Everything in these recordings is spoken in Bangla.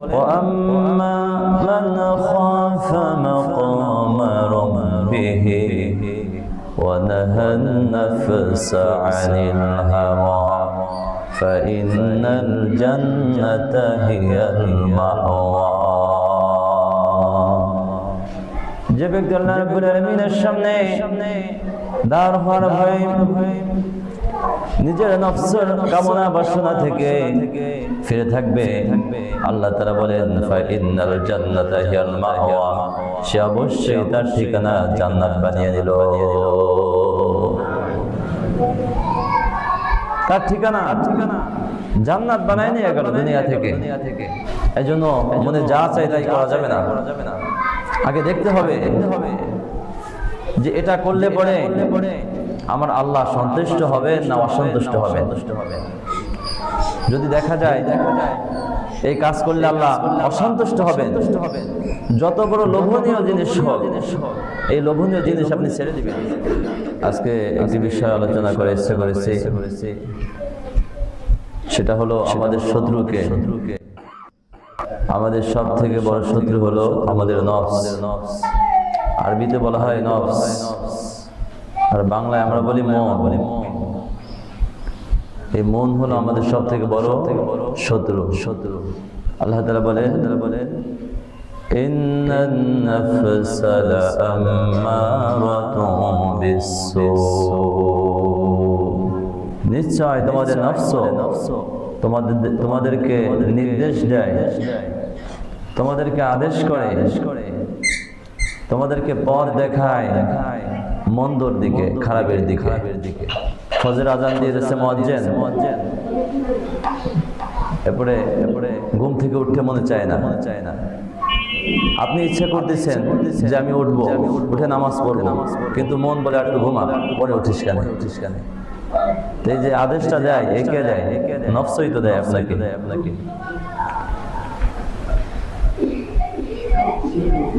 وأما من خاف مقام ربه ونهى النفس عن الهوى فإن الجنة هي المأوى। যে ব্যক্তি আল্লাহ রাব্বুল আলামিনের সামনে দাঁড় হওয়ার ভয় নিজের নফসের কামনা বাসনা থেকে ফিরে থাকবে, আল্লাহ তাআলা বলেন ফাইনাল জান্নাতা হিয়াল মাওয়া, সে অবশ্যই তার ঠিকানা জান্নাত বানিয়ে নিল। তার ঠিকানা জান্নাত বানিয়ে নিয়ে গেল দুনিয়া থেকে। এজন্য মনে যা চাই তাই করা যাবে না, আগে দেখতে হবে যে এটা করলে পরে আমার আল্লাহ সন্তুষ্ট হবে না অসন্তুষ্ট হবে। যদি দেখা যায় এই কাজ করলে আল্লাহ অসন্তুষ্ট হবে, যত বড় লোভনীয় জিনিস হোক এই লোভনীয় জিনিস আপনি ছেড়ে দিবেন। আজকে একটি বিষয় আলোচনা করে ইচ্ছা করেছি, সেটা হলো আমাদের শত্রুকে। আমাদের সব থেকে বড় শত্রু হলো আমাদের নফস। আরবিতে বলা হয় নফস, আর বাংলায় আমরা বলি মন। এই মন হলো আমাদের সব থেকে বড় শত্রু। আল্লাহ তাআলা বলেন ইন্নান নাফসা লাআম্মারাতুম বিসসূ, নিশ্চয় তোমাদের নফস তোমাদেরকে নির্দেশ দেয়, তোমাদেরকে আদেশ করে, তোমাদেরকে পথ দেখায় মন্দর দিকে, খারাপের দিকে। ফজর আজান দিয়ে দিয়েছে মুয়াজ্জিন, এরপরে ঘুম থেকে উঠতে মনে চায় না। আপনি ইচ্ছা করতেছেন যে আমি উঠবো, উঠে নামাজ পড়বো, কিন্তু মন বলে একটু ঘুমা, পরে উঠিস কেন। এই যে আদেশটা দেয়, একে দেয়, নফসই তো দেয় আপনাকে।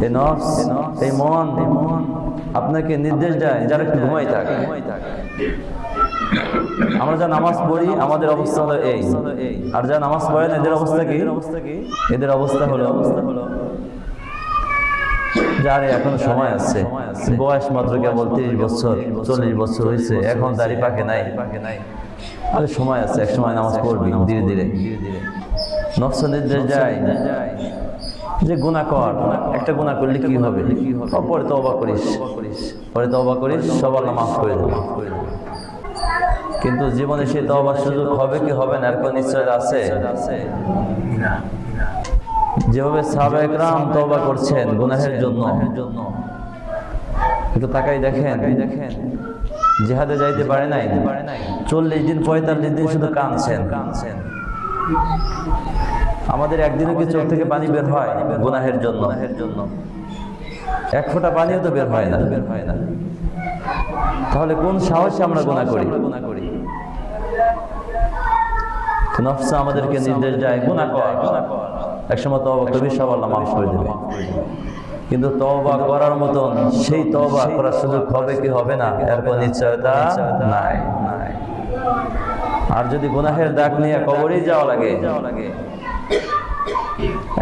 এই নফস, এই মন আপনাকে নির্দেশ দেয় যারা একটু ঘুমাই থাকে। আমরা যা নামাজ পড়ি আমাদের অবস্থা হলো এই, আর যা নামাজ পড়েন এদের অবস্থা কি? এদের অবস্থা হলো যার এখনো সময় আছে, বয়স মাত্র কেবল 30 বছর 40 বছর হয়েছে, এখন দাড়ি পাকে নাই, আরে সময় আছে, এক সময় নামাজ পড়বি ধীরে ধীরে। নফস নির্দেশ যায় যে গুনাহ কর, একটা গুনাহ করলে কি হবে, পরে তওবা করিস, সব আল্লাহ মাফ করে দেবে। কিন্তু জীবনে সেই তওবার সুযোগ হবে কি হবে না এর কোনো নিশ্চয়তা আছে? যেভাবে সাহাবায়ে কেরাম তওবা করছেন গুনাহের জন্য, একটু তাকাই দেখেন, জিহাদে যাইতে পারে নাই, 40 দিন 45 দিন শুধু কাঁদছেন। আমাদের একদিনও কি চোখ থেকে পানি বের হয় গুনাহের জন্য? এক ফোঁটা পানিও তো বের হয় না। তাহলে কোন সাহসে আমরা গুনাহ করি? নফস আমাদেরকে নির্দেশ দেয় গুনাহ কর, একসময় তওবা করবি, সব আল্লাহ মাফ করে দেবে। কিন্তু তওবা করার মতন সেই তওবা করার সুযোগ হবে কি হবে না এর কোনো নিশ্চয়তা নাই। আর যদি গুনাহের দাগ নিয়ে কবরে যাওয়া লাগে,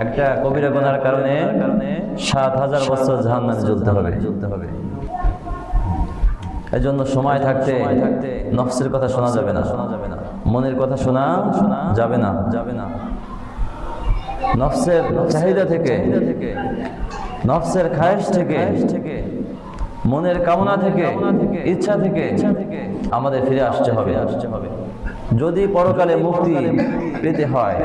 একটা কবিরা গুনার কারণে 7000 বছর জাহান্নামে জ্বলতে হবে। এজন্য সময় থাকতে নফসের কথা শোনা যাবে না, মনের কথা শোনা যাবে না। নফসের চাহিদা থেকে, নফসের খায়েশ থেকে, মনের কামনা থেকে, ইচ্ছা থেকে আমাদের ফিরে আসতে হবে। যদি পরকালে মুক্তি পেতে হয়।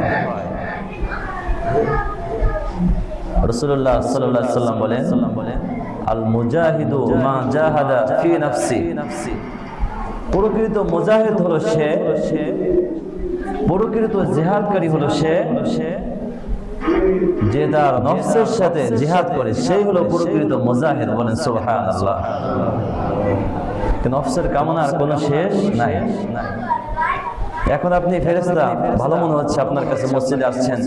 রাসূলুল্লাহ সাল্লাল্লাহু আলাইহি ওয়াসাল্লাম বলেন আল মুজাহিদু মা জাহাদা ফি নাফসি, প্রকৃত মুজাহিদ হলো সে, প্রকৃত জিহাদকারী হলো সে যে তার নফসের সাথে জিহাদ করে, সেই হলো প্রকৃত মুজাহিদ। বলেন সুবহানাল্লাহ। নফসের কামনার কোনো শেষ নাই। এখন আপনি ফেরেশতা, ভালো মনে হচ্ছে আপনার কাছে, মসজিদে আসছেন,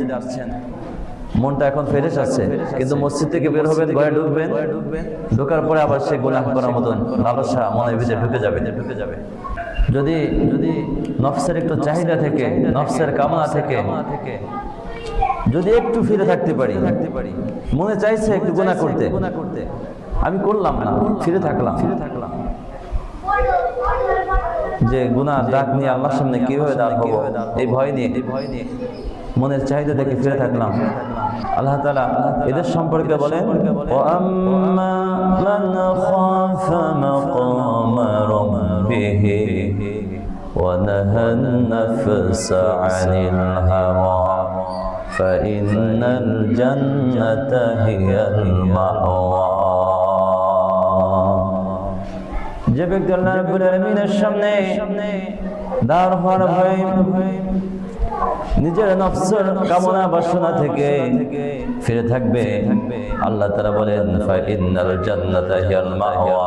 মনটা এখন ফ্রেশ আছে, কিন্তু মসজিদ থেকে বের হবেন, ঘরে ঢুকবেন, ঢোকার পরে আবার সে গুনাহ করার মতন লালসা মনের ভিতরে ঢুকে যাবে। যদি নফসের একটু চাহিদা থেকে, নফসের কামনা থেকে যদি একটু ফিরে থাকতে পারি, মনে চাইছে একটু গুনাহ করতে, আমি করলাম না, ফিরে থাকলাম, যে গুনাহ ডাক নিয়ে আল্লাহর সামনে কিভাবে দাঁড় হবো এই ভয় নিয়ে মনের চাহিদা দেখে ফিরে থাকলাম। আল্লাহ তাআলা এদের সম্পর্কে বলেন, ওয়াম্মা মান খাফা মাকামা রাব্বিহি ওয়া নাহান নাফসা আনিল হাওয়া ফাইন্নাল জান্নাতা হিয়াল মাওয়া। যে ব্যক্তি আল্লাহ রাব্বুল আলামিনের সামনে দাঁড় হওয়ার ভয় নিজের নফসের কামনা বাসনা থেকে ফিরে থাকবে, আল্লাহ তাআলা বলেন ফাইন্নাল জান্নাতা হিয়াল মাওয়া,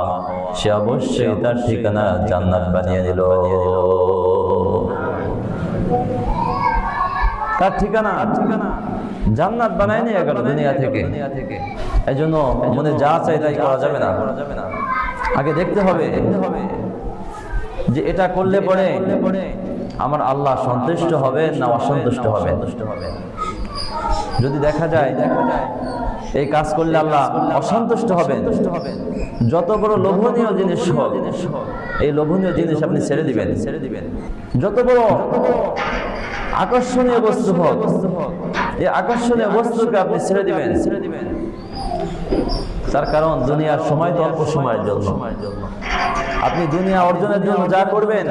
সে অবশ্যই তার ঠিকানা জান্নাত বানিয়ে নিল। তার ঠিকানা জান্নাত বানায় নিয়ে গেল দুনিয়া থেকে। এই জন্য মনে যা চাই তাই করা যাবে না, আগে দেখতে হবে যে এটা করলে পরে আমার আল্লাহ সন্তুষ্ট হবে না অসন্তুষ্ট হবে। যদি দেখা যায় এই কাজ করলে আল্লাহ অসন্তুষ্ট হবে, যত বড় লোভনীয় জিনিস হোক এই লোভনীয় জিনিস আপনি ছেড়ে দিবেন। যত বড় আকর্ষণীয় বস্তু হোক এই আকর্ষণীয় বস্তুকে আপনি ছেড়ে দিবেন। তার কারণ দুনিয়ার সময় তো অল্প সময়ের জন্য। আপনি দুনিয়া অর্জনের জন্য যা করবেন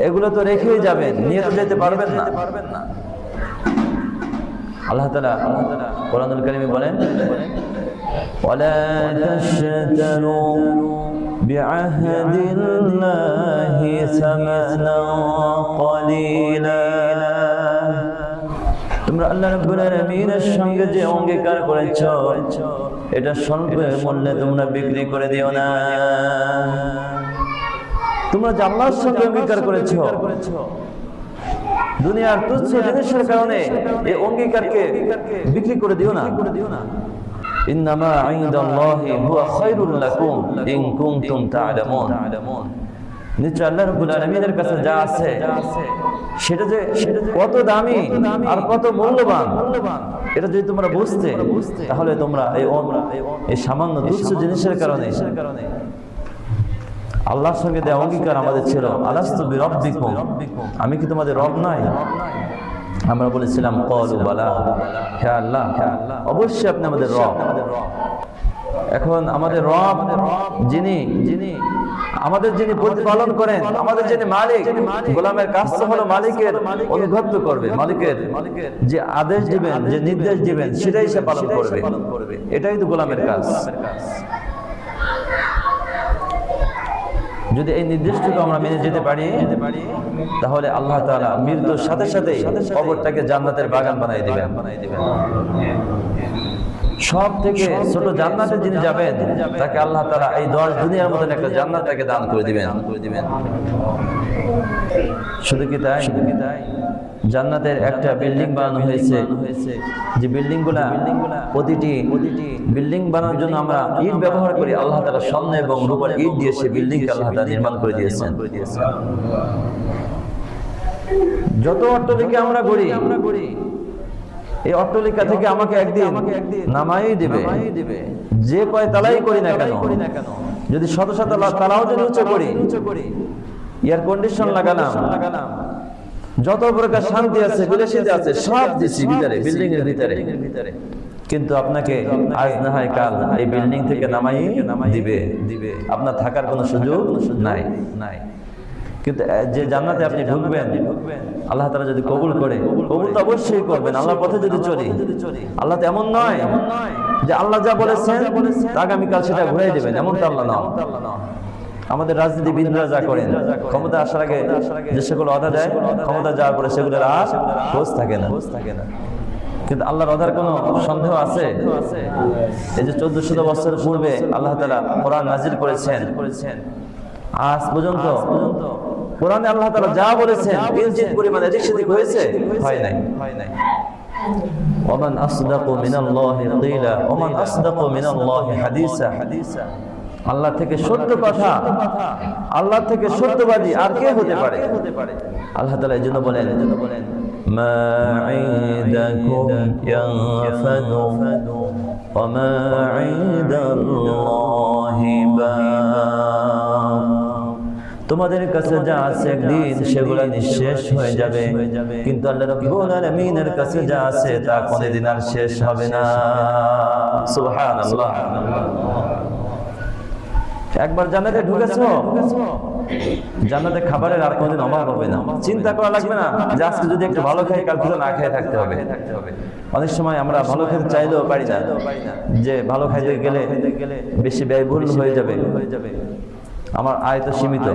এগুলো তো রেখেই যাবেন, নিয়ে তো যেতে পারবেন না। আল্লাহ তাআলা কোরআনুল কারীমে বলেন, ওয়ালা তাশতারু বিআহদিল্লাহি সামানান ক্বালিলা। তোমরা আল্লাহ রাব্বুল আলামিনের সঙ্গে যে অঙ্গীকার করেছো এটা স্বল্প মূল্যে তোমরা বিক্রি করে দিও না। তোমরা যে আল্লাহর সঙ্গে অঙ্গীকার করেছো দুনিয়ার তুচ্ছ জিনিসের কারণে এই অঙ্গীকারকে বিক্রি করে দিও না। ইন্নামা ইনদাল্লাহি হুয়া খায়রুল লাকুম ইন কুনতুম তা'লামুন। নিশ্চয় আল্লাহ রাব্বুল আলামিনের কাছে যা আছে সেটা যে কত দামি আর কত মূল্যবান এটা যদি তোমরা বুঝতে, তাহলে তোমরা এই সামান্য তুচ্ছ জিনিসের কারণে আল্লাহর সঙ্গে দেওয়া অঙ্গীকার আমাদের ছিল, আলাস্তু বিরাব্বিকুম, আমি কি তোমাদের রব নয়? আমরা বলেছিলাম ক্বালু বালা, হে আল্লাহ অবশ্যই আপনি আমাদের রব। এখন আমাদের রব যিনি আমাদের যিনি প্রতিপালন করেন, আমাদের যিনি মালিক, গোলামের কাজ তো হলো মালিকের অনুগত্য করবে, মালিকের যে আদেশ দিবেন যে নির্দেশ দিবেন সেটাই সে পালন করবে, এটাই তো গোলামের কাজ। যদি এই নির্দেশটুকু আমরা মেনে যেতে পারি তাহলে আল্লাহ তাআলা মৃত্যুর সাথে সাথেই কবরটাকে জান্নাতের বাগান বানিয়ে দিবেন। সব থেকে ছোট জান্নাতে যিনি যাবেন তাকে আল্লাহ তাআলা এই 10 দুনিয়ার মধ্যে একটা জান্নাত তাকে দান করে দিবেন। শুধু কি তাই? জান্নাতের একটা বিল্ডিং বানানো হয়েছে, যে বিল্ডিংগুলা প্রতিটি বিল্ডিং বানানোর জন্য আমরা ইট ব্যবহার করি, আল্লাহ তাআলা স্বর্ণ এবং রূপার ইট দিয়ে সেই বিল্ডিংকে আল্লাহ তাআলা নির্মাণ করে দিয়েছেন। যত অট্টালিকা আমরা গড়ি এই অট্টালিকা থেকে আমাকে একদিন নামাই দিবে, যে কয় তালাই করি না কেন, যদি শত শত তালাও যদি উঁচু করি, এয়ার কন্ডিশন লাগালাম, যত প্রকার শান্তি আছে বিলাসিতা আছে সব দিছি ভিতরে, বিল্ডিং এর ভিতরে, কিন্তু আপনাকে আজ না হয় কাল এই বিল্ডিং থেকে নামাই দিবে, আপনার থাকার কোনো সুযোগ নাই। কিন্তু যে জান্নাতে আপনি ঢুকবেন আল্লাহ তাআলা যদি কবুল করে, কবুল তো অবশ্যই করবেন, আল্লাহর পথে যদি চলি। আল্লাহ তো এমন নয় যে আল্লাহ যা বলেছেন আগামীকাল সেটা ঘুরাই দেবেন, এমন তো আল্লাহ নয়। আমাদের রাজনীতিবিদরা যা করেন, ক্ষমতা আসার আগে যে সকল ওয়াদা দেয়, ক্ষমতা যাওয়ার পরে সেগুলোর আর খোঁজ থাকে না। কিন্তু আল্লাহর ওয়াদার কোনো সন্দেহ আছে? এই যে 1400 বছর পূর্বে আল্লাহ তাআলা কোরআন নাজিল করেছেন, আজ পর্যন্ত কোরআনে আল্লাহ তাআলা যা বলেছেন কিঞ্চিত পরিমাণে এদিক সেদিক হয়েছে? হয় নাই। ওমান আসদাকু মিনাল্লাহি কিলা ওমান আসদাকু মিনাল্লাহি হাদিসা। আল্লাহ থেকে সত্য কথা, আল্লাহ থেকে সত্যবাদী আর কে হতে পারে? আল্লাহ তাআলা এই জন্য বলেন মা ইনদাকুম ইয়ানফাদু ওয়া মা ইনদাল্লাহি বাক। তোমাদের কাছে যা আছে একদিন সেগুলো নিঃশেষ হয়ে যাবে, কিন্তু আল্লাহ রাব্বুল আলামিনের কাছে যা আছে তা কোনদিন আর শেষ হবে না। সুবহানাল্লাহ। একবার জান্নাতে ঢুকেছো, জান্নাতে খাবারের আর কোনদিন অভাব হবে না, চিন্তা করা লাগবে না যে আজকে যদি একটু ভালো খাই কাল থেকে না খেয়ে থাকতে হবে। অনেক সময় আমরা ভালো খেতে চাইলেও পারি না, যে ভালো খাইতে গেলে বেশি ব্যয়বহুল হয়ে যাবে, আমার আয় তো সীমিত।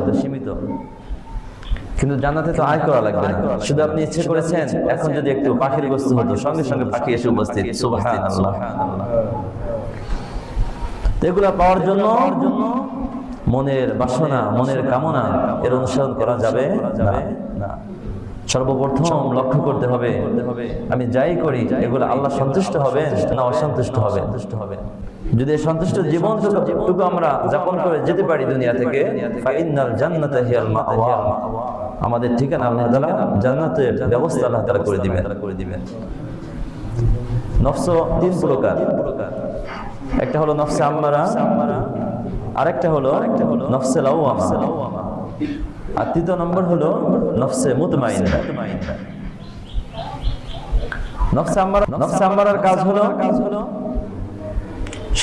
কিন্তু জান্নাতে তো আয় করা লাগবে না, শুধু আপনি ইচ্ছে করেছেন এখন যদি একটু পাখির গোশত হতো, সঙ্গে সঙ্গে পাখি এসে উপস্থিত। সুবহানাল্লাহ। এগুলা পাওয়ার জন্য মনের বাসনা, মনের কামনা এর অনুসরণ করা যাবে না। সর্বপ্রথম লক্ষ্য করতে হবে আমি যাই করি এগুলো আল্লাহ সন্তুষ্ট হবে না অসন্তুষ্ট হবে। যদি সন্তুষ্ট জীবনটুকু আমরা যাপন করে যেতে পারি দুনিয়া থেকে, ফাইনাল জান্নাতা হিয়াল মাওয়া, আমাদের ঠিকানা আল্লাহ তাআলা জান্নাতের ব্যবস্থা আল্লাহ তাআলা করে দিবেন। নফস তিন প্রকার, একটা হলো নফসে আম্মারা, আরেকটা হলো নফসে লাওয়ামা, আর তৃতীয় নম্বর হলো নফসে মুতমাইন্না। নফসে আম্মারার কাজ হলো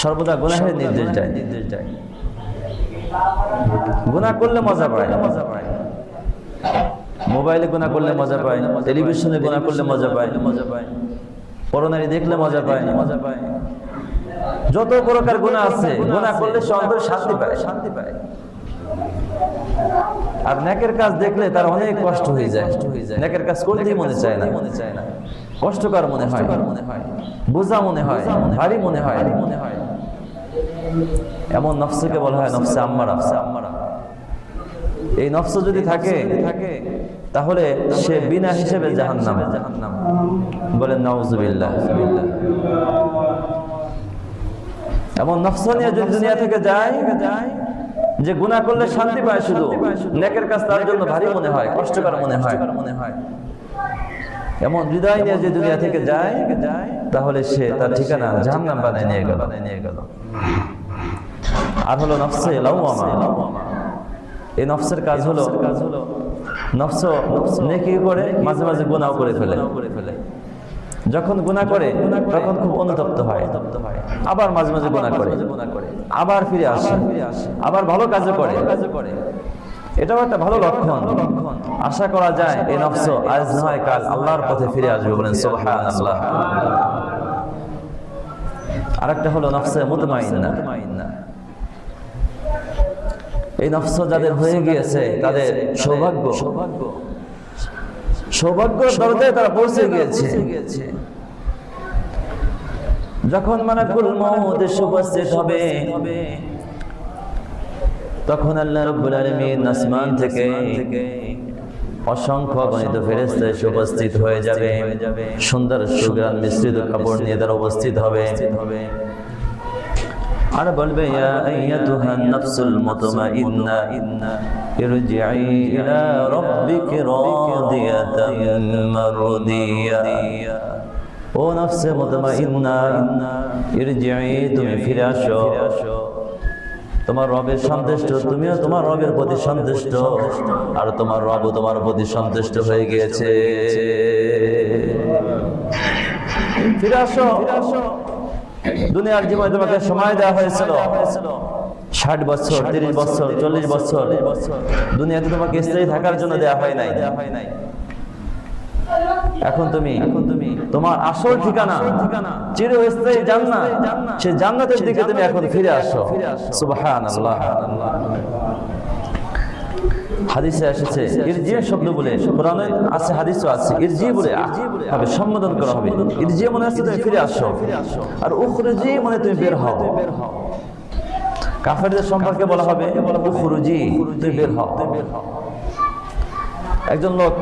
সর্বদা গুনাহের নির্দেশ দেয়। গুনাহ করলে মজা পায়, মোবাইলে গুনাহ করলে মজা পায়, টেলিভিশনে গুনাহ করলে মজা পায়, পরনারী দেখলে মজা পায়, যত প্রকার গুনাহ আছে গুনাহ করলে সে অন্তরে শান্তি পায়। আর নেকের কাজ দেখলে তার অনেক কষ্ট হয়ে যায়, নেকের কাজ করতেই মনে চায় না, কষ্টকর মনে হয়, বোঝা মনে হয়, ভারী মনে হয়। এমন নফসকে বলা হয় নফসে আম্মারা। এই নফস যদি থাকে তাহলে সে বিনা হিসেবে জাহান্নামে। বলেন নাউজুবিল্লাহ। এমন নফস নিয়ে যদি দুনিয়া থেকে যায় যে গুনাহ করলে শান্তি পায়, শুধু নেকের কাজ তার জন্য ভারী মনে হয়, কষ্টকর মনে হয়, এমন হৃদয় নিয়ে যে দুনিয়া থেকে যায় তাহলে সে তার ঠিকানা জাহান্নাম বানায় নিয়ে গেল। আর হলো নফসে লাওয়ামা, এই নফসের কাজ হলো নফস নেকি করে মাঝে মাঝে গুনাহ করে ফেলে। যখন গুনাহ করে তখন খুব অনুতপ্ত হয়, আবার মাঝে মাঝে গুনাহ করে, আবার ফিরে আসে, আবার ভালো কাজও করে। এটাও একটা ভালো লক্ষণ। আশা করা যায় এই নফস আজ নয় কাল আল্লাহর পথে ফিরে আসবে। বলেন সুবহানাল্লাহ। আরেকটা হলো নফসে মুতমাইন্না। এই নফস যাদের হয়ে গিয়েছে তাদের সৌভাগ্য দরজায় তারা পৌঁছে গিয়েছে। যখন মালাকুল মউত উপস্থিত হবে তখন আল্লাহ রাব্বুল আলামিন আসমান থেকে অসংখ্য গণিত ফেরেশতা এসে উপস্থিত হয়ে যাবে। সুন্দর সুঘ্রাণ মিশ্রিত কাপড় নিয়ে তারা উপস্থিত হবে আর বলবে, ইয়া আইয়াতুহান নাফসুল মুতমাইন্না ইরজিই ইলা রাব্বিকি রাদিয়াতান মারদিয়া। ও নফসে মুতমাইন্না, ইরজিই, তুমি ফিরে আসো, তোমার রবের সন্তুষ্ট, তুমিও তোমার রবের প্রতি সন্তুষ্ট, আর তোমার রব তোমার প্রতি সন্তুষ্ট হয়ে গিয়েছে। ফিরে আসো। দুনিয়ার জীবনে তোমাকে সময় দেওয়া হয়েছিল 60 বছর, 30 বছর, 40 বছর। দুনিয়াতে তোমাকে স্থায়ী থাকার জন্য দেওয়া হয় নাই। এখন তুমি তোমার আসল ঠিকানা চিরস্থায়ী জান্নাত, সেই জান্নাতের দিকে তুমি এখন ফিরে আসো। সুবহানাল্লাহ। হাদিসে এসেছে ইরজি শব্দ বলে, কোরআনে আছে, হাদিসও আছে, ইরজি বলে হবে সম্বোধন করা হবে। ইরজি মানে আছে তুমি ফিরে আসো, আর উখরুজি মানে তুমি বের হও। কাফেরদের সম্পর্কে বলা হবে উখরুজি, তুমি বের হও। একজন লোক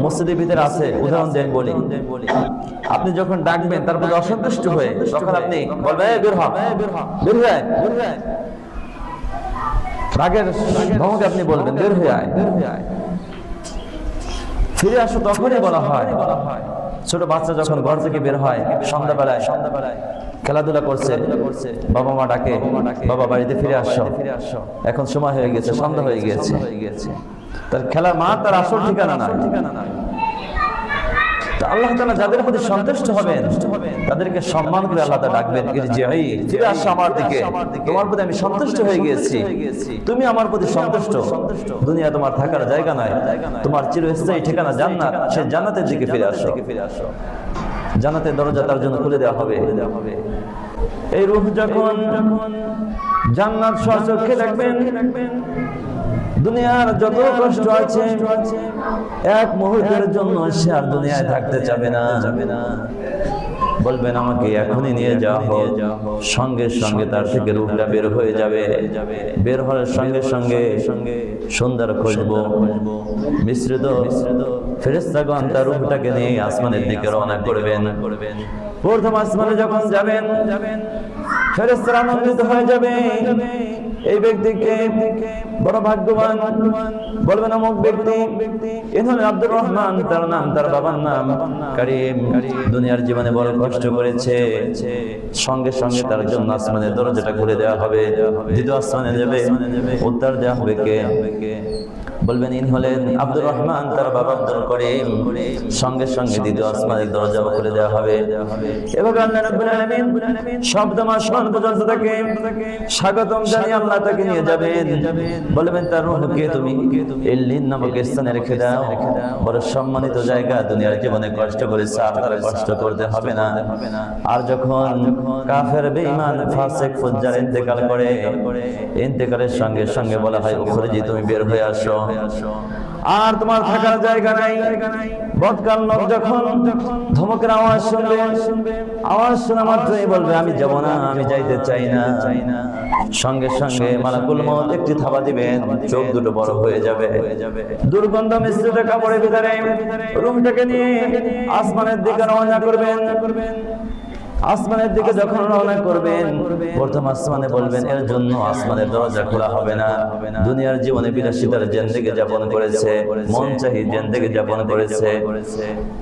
মসজিদের ভিতরে আছে, উদাহরণ দেন বলি, আপনি যখন ডাকবেন তারপরে অসন্তুষ্ট হয়ে তখন আপনি বলবেন বের হ, বের হয়ে আয়, রাগের ধমকে আপনি বলবেন বের হয়ে আয়। ফিরে আসো তখনই বলা হয়। ছোট বাচ্চা যখন ঘর থেকে বের হয় সন্ধ্যাবেলায় খেলাধুলা করছে, বাবা মা ডাকে, বাবা বাড়িতে ফিরে আসো, এখন সময় হয়ে গেছে, সন্ধ্যা হয়ে গিয়েছে। তার খেলার মাঠ তার আসল ঠিকানা না। আল্লাহ তাআলা যাদের প্রতি সন্তুষ্ট হবেন তাদেরকে সম্মান করে আল্লাহ তাআলা ডাকবেন, ফিরে আসো আমার দিকে, তোমার প্রতি আমি সন্তুষ্ট হয়ে গিয়েছি, তুমি আমার প্রতি সন্তুষ্ট। দুনিয়া তোমার থাকার জায়গা নয়, তোমার চিরস্থায়ী ঠিকানা জান্নাত, সেই জান্নাতের দিকে ফিরে আসো। জান্নাতের দরজা তার জন্য খুলে দেওয়া হবে। এই রূহ যখন জান্নাত স্বচক্ষে দেখবেন, দুনিয়ার যত কষ্ট আছে এক মুহূর্তের জন্য সে আর দুনিয়ায় থাকতে চাবে না। বলবেন আমাকে এখনই নিয়ে যাওয়া হোক, সঙ্গে সঙ্গে তার থেকে রূহটা বের হয়ে যাবে। বের হওয়ার সঙ্গে সঙ্গে সুন্দর খুশবু মিশ্রিত ফেরেশতাগণ তার রূহটাকে নিয়ে আসমানের দিকে রওনা করবেন। প্রথম আসমানে যখন যাবেন ফেরেশতারা আনন্দিত হয়ে যাবে, এই ব্যক্তিকে বড় ভাগ্যবান। বলবেন অমুক ব্যক্তি, ইনি আব্দুর রহমান, তার নাম, তার বাবার নাম কারিম, দুনিয়ার জীবনে বড় কষ্ট করেছে। সঙ্গে সঙ্গে তার জন্য আসমানের দরজাটা খুলে দেওয়া হবে। দ্বিতীয় আসমানে যাবে, উত্তর দেওয়া হবে কে? বলবেন ইনি হলেন আব্দুর রহমান, তার বাবা আব্দুল করিম। সঙ্গে সঙ্গে দ্বিতীয় আসমানের দরজা খুলে দেওয়া হবে। এভাবে আল্লাহ রাব্বুল আলামিন শব্দম আসমান পর্যন্ত তাকে স্বাগতম জানিয়ে আল্লাহ তাকে নিয়ে যাবেন। বলবেন তার রূহকে তুমি ইল্লিন নামক স্থানে রেখে দাও, বড় সম্মানিত জায়গা, দুনিয়ার জীবনে কষ্ট করেছে আর তার কষ্ট করতে হবে না। আর যখন কাফের বেঈমান ফাসিক ফুজ্জার ইন্তেকাল করে, ইন্তেকালের সঙ্গে সঙ্গে বলা হয় উখরিজি, তুমি বের হয়ে আসো, আর তোমার থাকার জায়গা নাই। বদকাল লোক যখন ধমকের আওয়াজ শুনবে, আওয়াজ শোনা মাত্রই বলবে আমি যাব না, আমি যাইতে চাই না। সঙ্গে সঙ্গে মালাকুল মউত একটি থাবা দিবেন, চোখ দুটো বড় হয়ে যাবে। দুর্গন্ধ মিশ্রিত কাপড়ের ভিতরে রূহটাকে নিয়ে আসমানের দিকে রওনা করবেন। আসমানের দিকে যখন রওনা করবেন, প্রথম আসমানে বলবেন এর জন্য আসমানের দরজা খোলা হবে না। দুনিয়ার জীবনে বিলাসিতার জিন্দেগি যাপন করেছে, মন চাহি জিন্দেগি যাপন করেছে,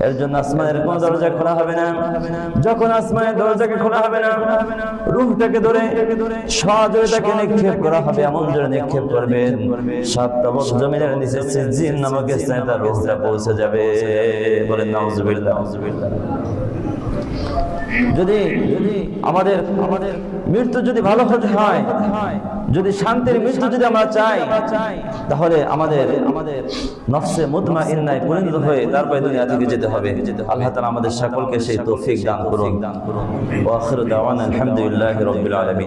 এর জন্য আসমানের কোন দরজা খোলা হবে না। যখন আসমানের দরজাকে খোলা হবে না, রূহটাকে ধরে সজোরে তাকে নিক্ষেপ করা হবে। এমন জোরে নিক্ষেপ করবেন 7 তবক জমিনের নিচে সিজ্জিন নামক স্থানে তার রূহটা পৌঁছে যাবে। বলেন নাউজুবিল্লাহ। যদি আমাদের মৃত্যু যদি ভালো হতে হয়, যদি শান্তির মৃত্যু যদি আমরা চাই, তাহলে আমাদের নফসে মুতমাইন্নায় পরিণত হয়ে তারপরে দুনিয়া থেকে যেতে হবে। আল্লাহ তাআলা আমাদের সকলকে সেই তৌফিক দান করুন। ওয়া আখিরু দাওয়ানা আলহামদুলিল্লাহি রাব্বিল আলামিন।